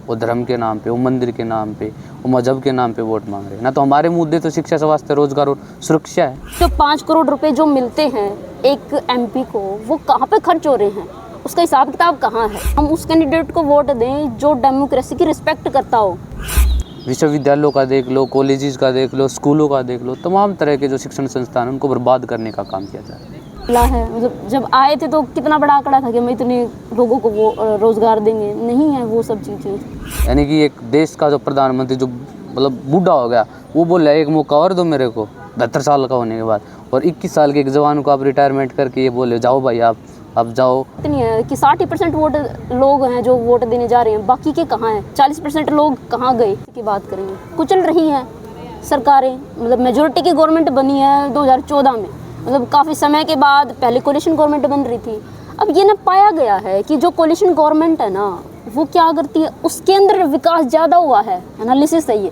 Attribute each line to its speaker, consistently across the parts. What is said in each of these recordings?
Speaker 1: वो धर्म के नाम पे, वो मंदिर के नाम पे, वो मजहब के नाम पे वोट मांग रहे हैं ना। तो हमारे मुद्दे तो शिक्षा, स्वास्थ्य, रोजगार और सुरक्षा है।
Speaker 2: जो 5 करोड़ रुपए जो मिलते हैं एक एमपी को, वो कहाँ पे खर्च हो रहे हैं, उसका हिसाब किताब कहाँ है। हम उस कैंडिडेट को वोट दें जो डेमोक्रेसी की रिस्पेक्ट करता हो।
Speaker 1: विश्वविद्यालयों का देख लो, कॉलेजेस का देख लो, स्कूलों का देख लो, तमाम तरह के जो शिक्षण संस्थान हैं उनको बर्बाद करने का काम किया जा रहा है।
Speaker 2: है मतलब जब आए थे तो कितना बड़ा आंकड़ा था कि हम इतने लोगों को वो रोजगार देंगे, नहीं है वो सब चीज़ें।
Speaker 1: यानी कि एक देश का जो प्रधानमंत्री जो मतलब बूढ़ा हो गया, वो बोल रहा है एक मौका और दो मेरे को 72 साल का होने के बाद, और 21 साल के एक जवान को आप रिटायरमेंट करके ये बोले जाओ भाई आप जाओ।
Speaker 2: इतनी है कि 60% वोट लोग हैं जो वोट देने जा रहे हैं, बाकी के कहाँ हैं? 40% लोग कहाँ गए की बात करेंगे। कुचल रही हैं सरकारें, मतलब मेजोरिटी की गवर्नमेंट बनी है 2014 में, मतलब काफ़ी समय के बाद। पहले कोलिशन गवर्नमेंट बन रही थी। अब ये ना पाया गया है कि जो कोलिशन गवर्नमेंट है ना, वो क्या करती है, उसके अंदर विकास ज़्यादा हुआ है, एनालिसिस है ये।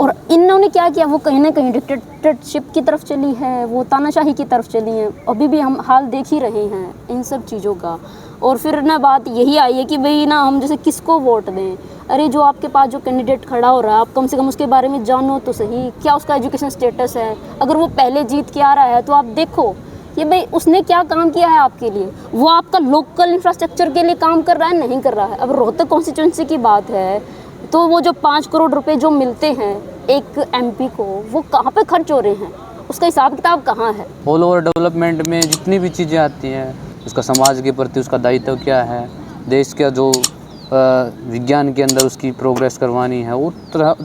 Speaker 2: और इन्होंने क्या किया, वो कहीं ना कहीं डिक्टेटरशिप की तरफ चली है, वो तानाशाही की तरफ चली है। अभी भी हम हाल देख ही रहे हैं इन सब चीज़ों का। और फिर ना बात यही आई है कि भाई ना हम जैसे किसको वोट दें। अरे जो आपके पास जो कैंडिडेट खड़ा हो रहा है, आप कम से कम उसके बारे में जानो तो सही, क्या उसका एजुकेशन स्टेटस है। अगर वो पहले जीत के आ रहा है तो आप देखो कि भाई उसने क्या काम किया है आपके लिए। वो आपका लोकल इंफ्रास्ट्रक्चर के लिए काम कर रहा है, नहीं कर रहा है। अब रोहतक कॉन्स्टिट्यूंसी की बात है तो वो जो 5 करोड़ रुपए जो मिलते हैं एक एमपी को, वो कहाँ पे खर्च हो रहे हैं, उसका हिसाब किताब कहाँ है।
Speaker 1: ऑल ओवर डेवलपमेंट में जितनी भी चीज़ें आती हैं, उसका समाज के प्रति उसका दायित्व क्या है, देश का जो विज्ञान के अंदर उसकी प्रोग्रेस करवानी है, वो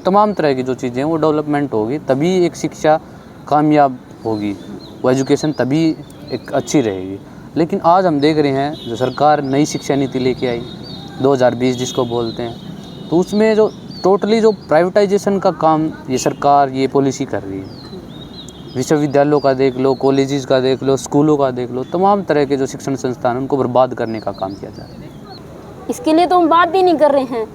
Speaker 1: तमाम तरह की जो चीज़ें हैं वो डेवलपमेंट होगी, तभी एक शिक्षा कामयाब होगी, वो एजुकेशन तभी एक अच्छी रहेगी। लेकिन आज हम देख रहे हैं जो सरकार नई शिक्षा नीति लेके आई 2020 जिसको बोलते हैं, तो उसमें जो टोटली जो प्राइवेटाइजेशन का काम ये सरकार ये पॉलिसी कर रही है। विश्वविद्यालयों का देख लो, कॉलेजेस का देख लो, स्कूलों का देख लो, तमाम तरह के जो शिक्षण संस्थान हैं उनको बर्बाद करने का काम किया जा रहा है।
Speaker 2: इसके लिए तो हम बात भी नहीं कर रहे हैं।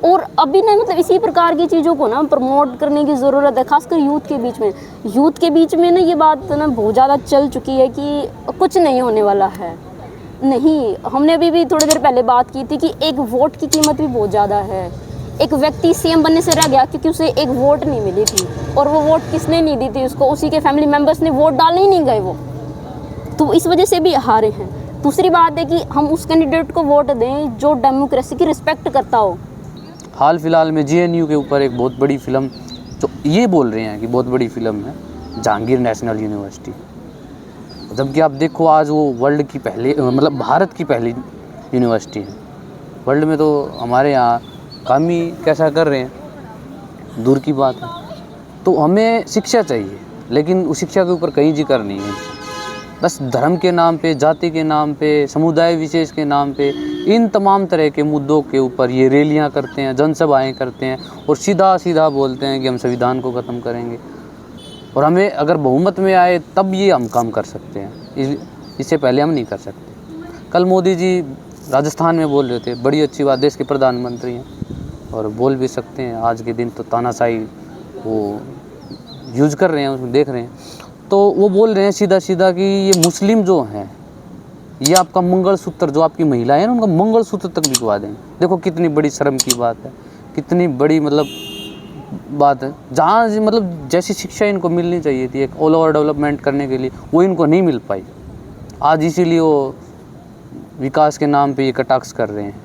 Speaker 2: और अभी ना मतलब इसी प्रकार की चीज़ों को ना प्रमोट करने की ज़रूरत है, खासकर यूथ के बीच में। यूथ के बीच में ना ये बात ना बहुत ज़्यादा चल चुकी है कि कुछ नहीं होने वाला है। नहीं, हमने अभी भी थोड़ी देर पहले बात की थी कि एक वोट की कीमत भी बहुत ज़्यादा है। एक व्यक्ति सीएम बनने से रह गया क्योंकि उसे एक वोट नहीं मिली थी, और वो वोट किसने नहीं दी थी उसको, उसी के फैमिली मेम्बर्स ने वोट डालने ही नहीं गए वो, तो इस वजह से भी हारे हैं। दूसरी बात है कि हम उस कैंडिडेट को वोट दें जो डेमोक्रेसी की रिस्पेक्ट करता हो।
Speaker 1: हाल फिलहाल में जेएनयू के ऊपर एक बहुत बड़ी फिल्म, जो ये बोल रहे हैं कि बहुत बड़ी फिल्म है, जहांगीर नेशनल यूनिवर्सिटी, जबकि आप देखो आज वो वर्ल्ड की पहली मतलब भारत की पहली यूनिवर्सिटी है। वर्ल्ड में तो हमारे यहाँ काम ही कैसा कर रहे हैं, दूर की बात है। तो हमें शिक्षा चाहिए, लेकिन उस शिक्षा के ऊपर कहीं जिक्र नहीं है। बस धर्म के नाम पे, जाति के नाम पे, समुदाय विशेष के नाम पे, इन तमाम तरह के मुद्दों के ऊपर ये रैलियां करते हैं, जनसभाएं करते हैं, और सीधा सीधा बोलते हैं कि हम संविधान को ख़त्म करेंगे। और हमें अगर बहुमत में आए तब ये हम काम कर सकते हैं, इससे पहले हम नहीं कर सकते। कल मोदी जी राजस्थान में बोल रहे थे, बड़ी अच्छी बात, देश के प्रधानमंत्री हैं और बोल भी सकते हैं। आज के दिन तो तानाशाही वो यूज कर रहे हैं, उसमें देख रहे हैं। तो वो बोल रहे हैं सीधा सीधा कि ये मुस्लिम जो हैं, ये आपका मंगलसूत्र, जो आपकी महिलाएं हैं ना, उनका मंगलसूत्र तक बिकवा दें। देखो कितनी बड़ी शर्म की बात है, कितनी बड़ी मतलब बात है। जहाँ मतलब जैसी शिक्षा इनको मिलनी चाहिए थी एक ऑल ओवर डेवलपमेंट करने के लिए, वो इनको नहीं मिल पाई। आज इसीलिए वो विकास के नाम पे ये कटाक्ष कर रहे हैं,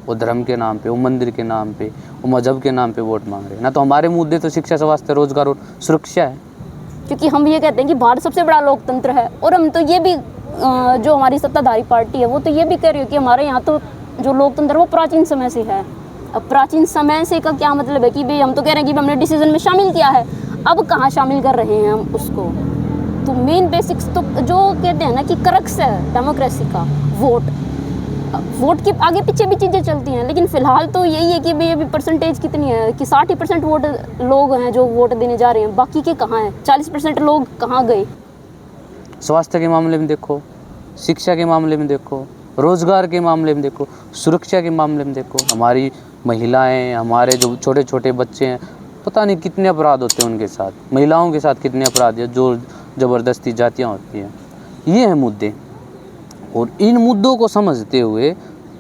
Speaker 1: वो धर्म के नाम पे, वो मंदिर के नाम पे, वो मजहब के नाम पे वोट मांग रहे हैं ना। तो हमारे मुद्दे तो शिक्षा, स्वास्थ्य, रोजगार और सुरक्षा है।
Speaker 2: क्योंकि हम ये कहते हैं कि भारत सबसे बड़ा लोकतंत्र है, और हम तो ये भी जो हमारी सत्ताधारी पार्टी है वो तो ये भी कह रही है कि हमारे यहाँ तो जो लोकतंत्र है वो प्राचीन समय से है। अब प्राचीन समय से का क्या मतलब है कि भाई हम तो कह रहे हैं कि हमने डिसीजन में शामिल किया है, अब कहाँ शामिल कर रहे हैं हम उसको। तो मेन बेसिक्स तो जो कहते हैं ना कि क्रक्स है डेमोक्रेसी का वोट के आगे पीछे भी चीज़ें चलती हैं, लेकिन फ़िलहाल तो यही है कि भाई अभी परसेंटेज कितनी है कि 60% वोट लोग हैं जो वोट देने जा रहे हैं, बाकी के कहाँ हैं, 40% लोग कहाँ गए।
Speaker 1: स्वास्थ्य के मामले में देखो, शिक्षा के मामले में देखो, रोज़गार के मामले में देखो, सुरक्षा के मामले में देखो। हमारी महिलाएं, हमारे जो छोटे छोटे बच्चे हैं, पता नहीं कितने अपराध होते हैं उनके साथ, महिलाओं के साथ कितने अपराध है, जो ज़बरदस्ती जातियाँ होती हैं। ये हैं मुद्दे, और इन मुद्दों को समझते हुए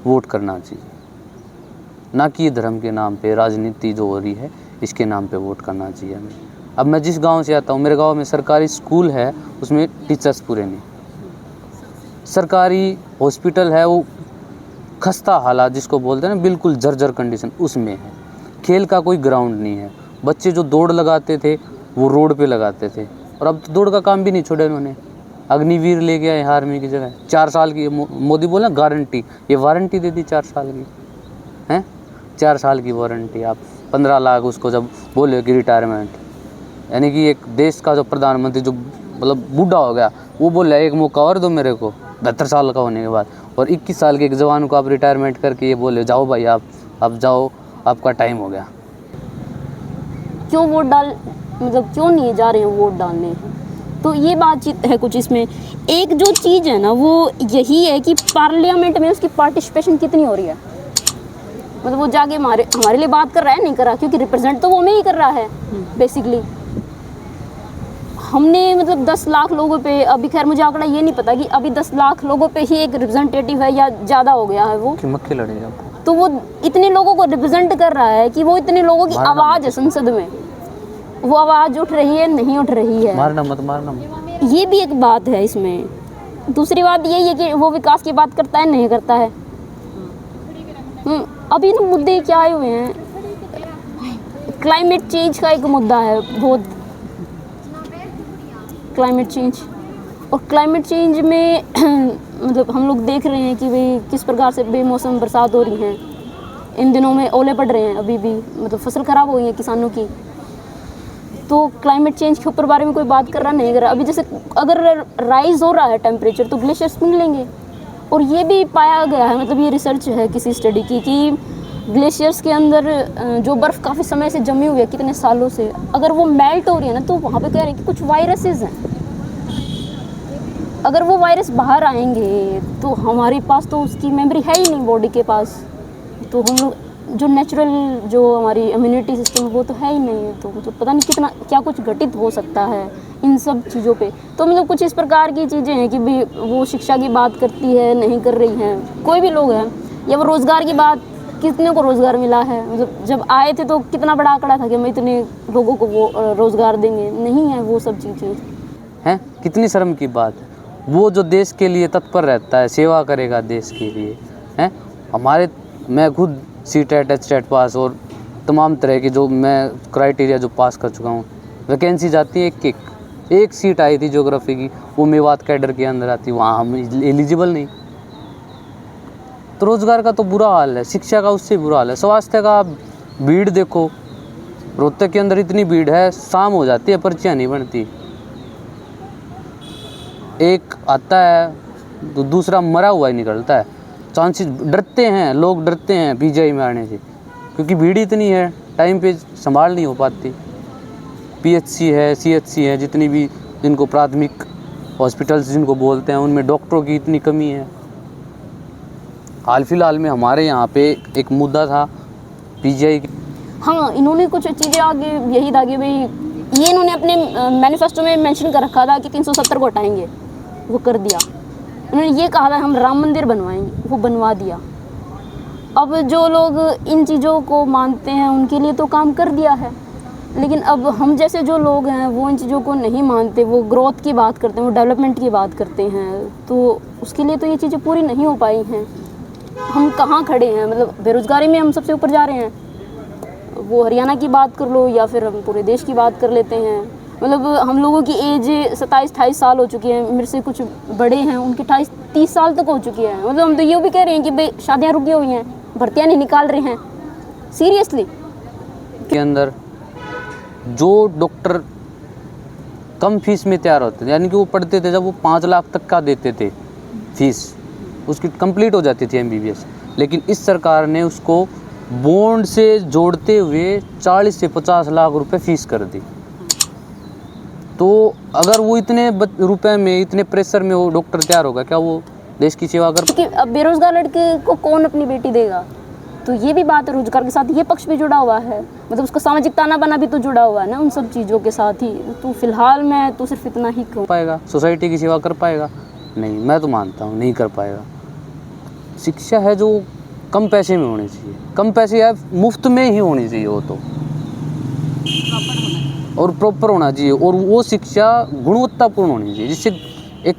Speaker 1: वोट करना चाहिए। ना कि धर्म के नाम पे राजनीति जो हो रही है इसके नाम पे वोट करना चाहिए हमें। अब मैं जिस गांव से आता हूँ, मेरे गांव में सरकारी स्कूल है, उसमें टीचर्स पूरे नहीं, सरकारी हॉस्पिटल है वो खस्ता हालात जिसको बोलते हैं ना, बिल्कुल जर्जर कंडीशन उसमें है। खेल का कोई ग्राउंड नहीं है, बच्चे जो दौड़ लगाते थे वो रोड पे लगाते थे, और अब तो दौड़ का काम भी नहीं छोड़ा इन्होंने। अग्निवीर ले गया यहाँ आर्मी की जगह, 4 साल की मोदी बोला गारंटी, ये वारंटी दे दी 4 साल की हैं, 4 साल की वारंटी। आप 15 लाख उसको जब बोले कि रिटायरमेंट, यानी कि एक देश का जो प्रधानमंत्री जो मतलब बूढ़ा हो गया वो बोल रहा है एक मौका और दो मेरे को 72 साल का होने के बाद, और 21 साल के एक जवान को आप रिटायरमेंट करके ये बोले जाओ भाई आप अब जाओ, आपका टाइम हो गया।
Speaker 2: क्यों वोट डाल, मतलब क्यों नहीं जा रहे हैं वोट डालने? तो ये बातचीत है कुछ इसमें। एक जो चीज़ है ना वो यही है कि पार्लियामेंट में उसकी पार्टिसिपेशन कितनी हो रही है, मतलब वो जाके हमारे लिए बात कर रहा है, नहीं कर रहा, क्योंकि रिप्रेजेंट तो वो हमें ही कर रहा है बेसिकली। हमने मतलब 10 लाख लोगों पे, अभी खैर मुझे आंकड़ा ये नहीं पता कि अभी 10 लाख लोगों पे ही एक रिप्रेजेंटेटिव है या ज़्यादा हो गया है वो,
Speaker 1: मक्खी लड़ेगा,
Speaker 2: तो वो इतने लोगों को रिप्रेजेंट कर रहा है कि वो इतने लोगों की आवाज़ है संसद में, वो आवाज़ उठ रही है नहीं उठ रही है।
Speaker 1: मारना मत,
Speaker 2: ये भी एक बात है इसमें। दूसरी बात यही है कि वो विकास की बात करता है नहीं करता है। अभी ना मुद्दे क्या आए हुए हैं, क्लाइमेट चेंज का एक मुद्दा है बहुत, क्लाइमेट चेंज। और क्लाइमेट चेंज में मतलब हम लोग देख रहे हैं कि भाई किस प्रकार से बेमौसम बरसात हो रही है, इन दिनों में ओले पड़ रहे हैं, अभी भी मतलब फसल ख़राब हो गई है किसानों की। तो क्लाइमेट चेंज के ऊपर बारे में कोई बात कर रहा नहीं कर रहा। अभी जैसे अगर राइज हो रहा है टेम्परेचर तो ग्लेशियर्स पिघलेंगे, और ये भी पाया गया है, मतलब ये रिसर्च है किसी स्टडी की कि ग्लेशियर्स के अंदर जो बर्फ़ काफ़ी समय से जमी हुई है कितने सालों से, अगर वो मेल्ट हो रही है ना तो वहाँ पे कह रहे हैं कि कुछ वायरसेस हैं, अगर वो वायरस बाहर आएंगे तो हमारे पास तो उसकी मेमोरी है ही नहीं बॉडी के पास, तो हम लोग जो नेचुरल जो हमारी इम्यूनिटी सिस्टम वो तो है ही नहीं, तो मतलब पता नहीं कितना क्या कुछ घटित हो सकता है इन सब चीज़ों पे। तो मतलब कुछ इस प्रकार की चीज़ें हैं कि भी वो शिक्षा की बात करती है नहीं कर रही हैं, कोई भी लोग हैं, या वो रोज़गार की बात, कितने को रोज़गार मिला है, मतलब जब आए थे तो कितना बड़ा आंकड़ा था कि हम इतने लोगों को वो रोज़गार देंगे, नहीं है वो सब चीज़ें
Speaker 1: हैं। कितनी शर्म की बात है, वो जो देश के लिए तत्पर रहता है, सेवा करेगा देश के लिए हैं। हमारे मैं खुद सीटेट एचटेट पास और तमाम तरह की जो मैं क्राइटेरिया जो पास कर चुका हूँ, वैकेंसी जाती है एक सीट आई थी ज्योग्राफी की, वो मेवात कैडर के अंदर आती, वहाँ हम एलिजिबल नहीं। तो रोज़गार का तो बुरा हाल है, शिक्षा का उससे बुरा हाल है, स्वास्थ्य का भीड़ देखो, रोहतक के अंदर इतनी भीड़ है, शाम हो जाती है पर्चियाँ नहीं बनती, एक आता है तो दूसरा मरा हुआ ही निकलता है। चांसेस डरते हैं, लोग डरते हैं पीजीआई में आने से, क्योंकि भीड़ इतनी है, टाइम पे संभाल नहीं हो पाती। पीएचसी है, सीएचसी है, जितनी भी जिनको प्राथमिक हॉस्पिटल्स जिनको बोलते हैं, उनमें डॉक्टरों की इतनी कमी है। हाल फिलहाल में हमारे यहाँ पे एक मुद्दा था पीजीआई की।
Speaker 2: हाँ, इन्होंने कुछ चीज़ें आगे यही था कि भाई ये इन्होंने अपने मैनिफेस्टो में मेंशन कर रखा था कि 370 को हटाएंगे, वो कर दिया। उन्होंने ये कहा था हम राम मंदिर बनवाएंगे, वो बनवा दिया। अब जो लोग इन चीज़ों को मानते हैं उनके लिए तो काम कर दिया है, लेकिन अब हम जैसे जो लोग हैं वो इन चीज़ों को नहीं मानते, वो ग्रोथ की बात करते हैं, वो डेवलपमेंट की बात करते हैं, तो उसके लिए तो ये चीज़ें पूरी नहीं हो पाई हैं। हम कहाँ खड़े हैं, मतलब बेरोज़गारी में हम सबसे ऊपर जा रहे हैं। वो हरियाणा की बात कर लो या फिर हम पूरे देश की बात कर लेते हैं, मतलब हम लोगों की एज 27-28 साल हो चुकी है, मेरे से कुछ बड़े हैं उनकी 28-30 साल तक हो चुकी है। मतलब हम तो ये भी कह रहे हैं कि भाई शादियाँ रुकी हुई हैं, भर्तियाँ नहीं निकाल रहे हैं सीरियसली।
Speaker 1: के अंदर जो डॉक्टर कम फीस में तैयार होते थे, यानी कि वो पढ़ते थे जब वो 5 लाख तक का देते थे फीस, उसकी कंप्लीट हो जाती थी एमबीबीएस, लेकिन इस सरकार ने उसको बॉन्ड से जोड़ते हुए 40 से 50 लाख रुपए फीस कर दी। तो अगर वो इतने रुपए में, इतने प्रेशर में वो डॉक्टर तैयार होगा, क्या वो देश की सेवा कर?
Speaker 2: क्योंकि अब बेरोजगार लड़के को कौन अपनी बेटी देगा, तो ये भी बात है, रोजगार के साथ ये पक्ष भी जुड़ा हुआ है, मतलब उसका सामाजिक ताना बाना भी तो जुड़ा हुआ है ना उन सब चीज़ों के साथ ही। तो फिलहाल मैं तो सिर्फ इतना ही कहूँ,
Speaker 1: पाएगा सोसाइटी की सेवा कर पाएगा? नहीं, मैं तो मानता हूँ नहीं कर पाएगा। शिक्षा है जो कम पैसे में होनी चाहिए, कम पैसे या मुफ्त में ही होनी चाहिए वो तो, और प्रॉपर होना चाहिए, और वो शिक्षा गुणवत्तापूर्ण होनी चाहिए जिससे एक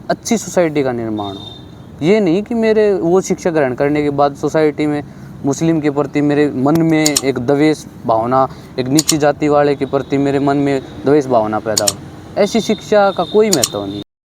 Speaker 1: अच्छी सोसाइटी का निर्माण हो। ये नहीं कि मेरे वो शिक्षा ग्रहण करने के बाद सोसाइटी में मुस्लिम के प्रति मेरे मन में एक द्वेष भावना, एक नीची जाति वाले के प्रति मेरे मन में द्वेष भावना पैदा हो। ऐसी शिक्षा का कोई महत्व नहीं।